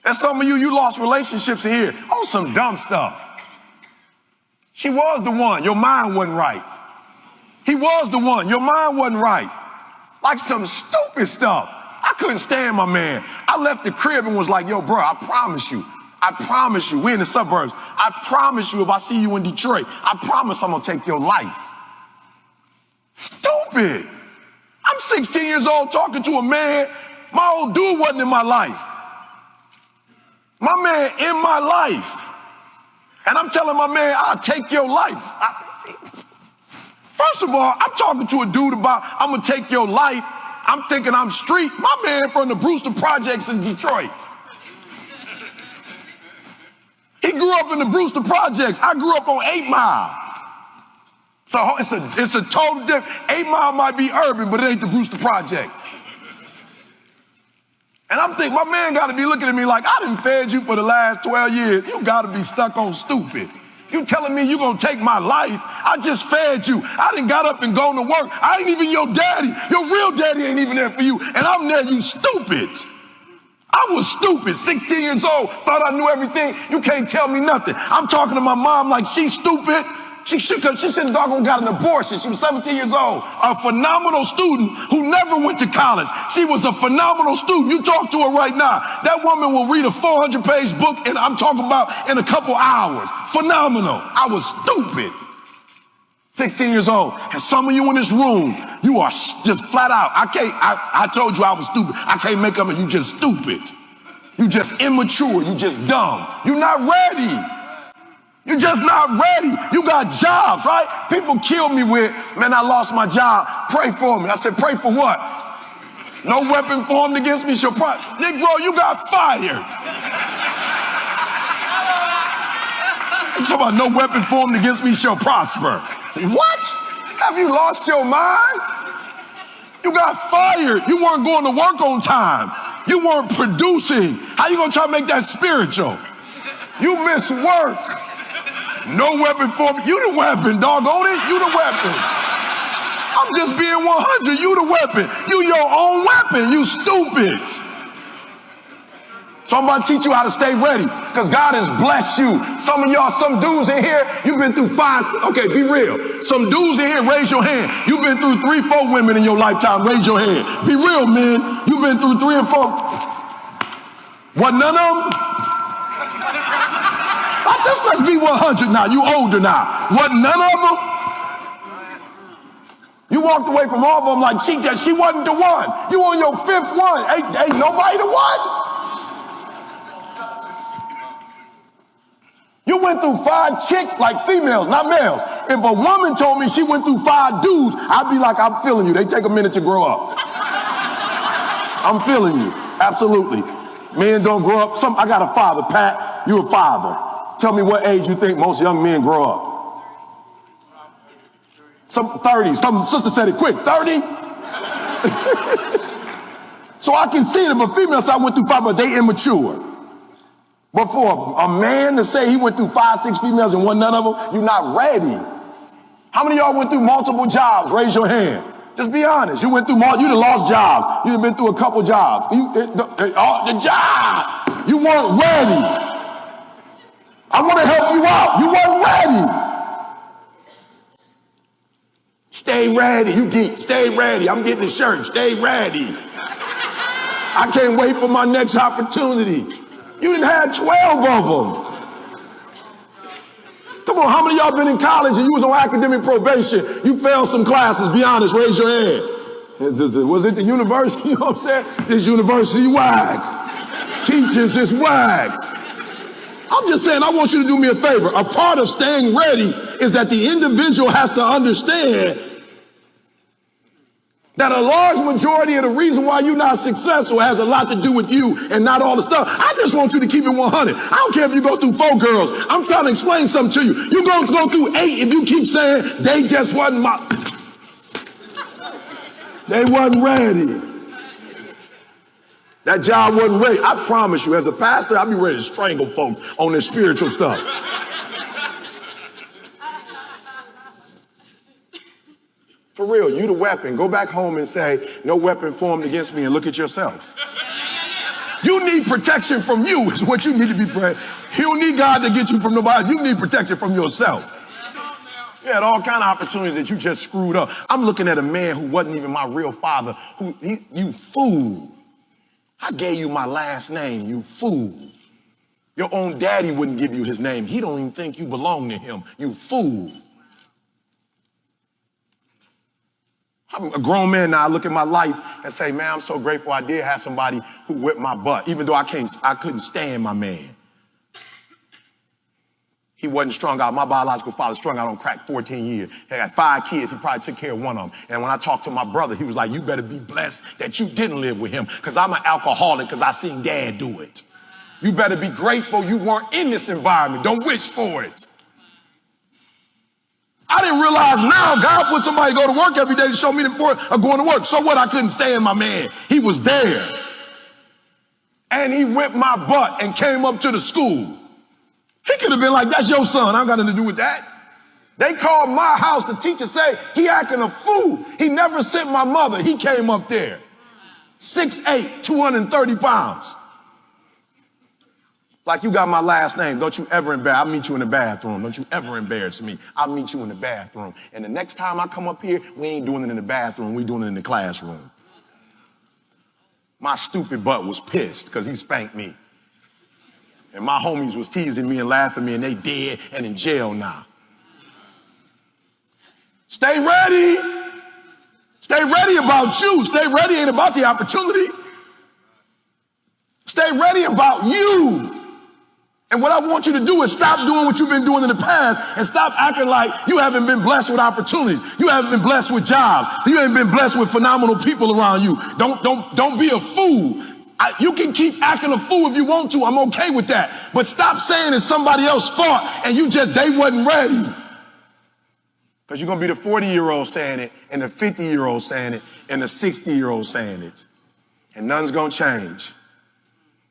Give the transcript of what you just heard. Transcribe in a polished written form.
And some of you lost relationships here on some dumb stuff. She was the one, your mind wasn't right. He was the one, your mind wasn't right. Like some stupid stuff. I couldn't stand my man. I left the crib and was like, yo, bro, I promise you, we in the suburbs. I promise you, if I see you in Detroit, I promise I'm gonna take your life. Stupid. I'm 16 years old talking to a man. My old dude wasn't in my life. My man in my life. And I'm telling my man, I'll take your life. First of all, I'm talking to a dude about, I'm gonna take your life. I'm thinking I'm street. My man from the Brewster Projects in Detroit. He grew up in the Brewster Projects. I grew up on 8 Mile. So it's a total difference. 8 Mile might be urban, but it ain't the Brewster Projects. And I'm thinking, my man got to be looking at me like, I done fed you for the last 12 years. You got to be stuck on stupid. You telling me you going to take my life? I just fed you. I done got up and gone to work. I ain't even your daddy. Your real daddy ain't even there for you. And I'm there, you stupid. I was stupid, 16 years old, thought I knew everything. You can't tell me nothing. I'm talking to my mom like she's stupid. She should have doggone got an abortion. She was 17 years old, a phenomenal student who never went to college. She was a phenomenal student. You talk to her right now. That woman will read a 400-page book, and I'm talking about in a couple hours. Phenomenal. I was stupid. 16 years old. And some of you in this room, you are just flat out. I told you I was stupid. I can't make up and you just stupid. You just immature. You just dumb. You're not ready. You're just not ready. You got jobs, right? People kill me with, man, I lost my job. Pray for me. I said, pray for what? No weapon formed against me shall prosper. Negro, you got fired. I'm talking about no weapon formed against me shall prosper. What? Have you lost your mind? You got fired. You weren't going to work on time. You weren't producing. How you going to try to make that spiritual? You miss work. No weapon for me. You the weapon, doggone it. You the weapon. I'm just being 100. You the weapon. You your own weapon. You stupid. So I'm about to teach you how to stay ready because God has blessed you. Some of y'all, some dudes in here, you've been through 5. Okay, be real. Some dudes in here, raise your hand. You've been through 3, 4 women in your lifetime. Raise your hand. Be real, man. You've been through 3 and 4. What, none of them? Just let's be 100 now. You older now. What, none of them? You walked away from all of them like she wasn't the one. You on your 5th one. Ain't nobody the one? You went through 5 chicks like females, not males. If a woman told me she went through 5 dudes, I'd be like, I'm feeling you. They take a minute to grow up. I'm feeling you. Absolutely. Men don't grow up. I got a father, Pat. You a father. Tell me what age you think most young men grow up. Some 30. Some sister said it quick. 30? So I can see it. If a female said I went through 5, but they immature. But for a man to say he went through 5, 6 females and wasn't none of them, you're not ready. How many of y'all went through multiple jobs? Raise your hand. Just be honest. You went through you'd have lost jobs. You'd have been through a couple jobs. The job. You weren't ready. I want to help you out. You weren't ready. Stay ready. You geek. Stay ready. I'm getting the shirt. Stay ready. I can't wait for my next opportunity. You didn't have 12 of them. Come on, how many of y'all been in college and you was on academic probation? You failed some classes. Be honest. Raise your hand. Was it the university? You know what I'm saying? This university wag. Teachers is wag. I'm just saying, I want you to do me a favor. A part of staying ready is that the individual has to understand that a large majority of the reason why you're not successful has a lot to do with you and not all the stuff. I just want you to keep it 100. I don't care if you go through 4 girls. I'm trying to explain something to you. You're going to go through 8 if you keep saying they just wasn't they wasn't ready. That job wasn't ready. I promise you, as a pastor, I'll be ready to strangle folks on this spiritual stuff. For real, you the weapon. Go back home and say, no weapon formed against me, and look at yourself. You need protection from you is what you need to be praying. You don't need God to get you from nobody else. You need protection from yourself. You had all kind of opportunities that you just screwed up. I'm looking at a man who wasn't even my real father. You fool. I gave you my last name, you fool. Your own daddy wouldn't give you his name. He don't even think you belong to him, you fool. I'm a grown man now. I look at my life and say, man, I'm so grateful I did have somebody who whipped my butt, even though I couldn't stand my man. He wasn't strung out. My biological father strung out on crack 14 years. He had 5 kids. He probably took care of one of them. And when I talked to my brother, he was like, you better be blessed that you didn't live with him, because I'm an alcoholic because I seen dad do it. You better be grateful you weren't in this environment. Don't wish for it. I didn't realize now God put somebody to go to work every day to show me the importance of going to work. So what? I couldn't stand my man. He was there. And he whipped my butt and came up to the school. He could have been like, that's your son. I ain't got nothing to do with that. They called my house. The teacher said he acting a fool. He never sent my mother. He came up there. 6'8", 230 pounds. Like, you got my last name. Don't you ever embarrass. I'll meet you in the bathroom. Don't you ever embarrass me. I'll meet you in the bathroom. And the next time I come up here, we ain't doing it in the bathroom. We doing it in the classroom. My stupid butt was pissed because he spanked me. And my homies was teasing me and laughing at me, and they dead and in jail now. Stay ready. Stay ready about you. Stay ready ain't about the opportunity. Stay ready about you. And what I want you to do is stop doing what you've been doing in the past and stop acting like you haven't been blessed with opportunities. You haven't been blessed with jobs. You haven't been blessed with phenomenal people around you. Don't be a fool. You can keep acting a fool if you want to. I'm okay with that. But stop saying it's somebody else's fault and they wasn't ready. Because you're going to be the 40-year-old saying it and the 50-year-old saying it and the 60-year-old saying it. And nothing's going to change.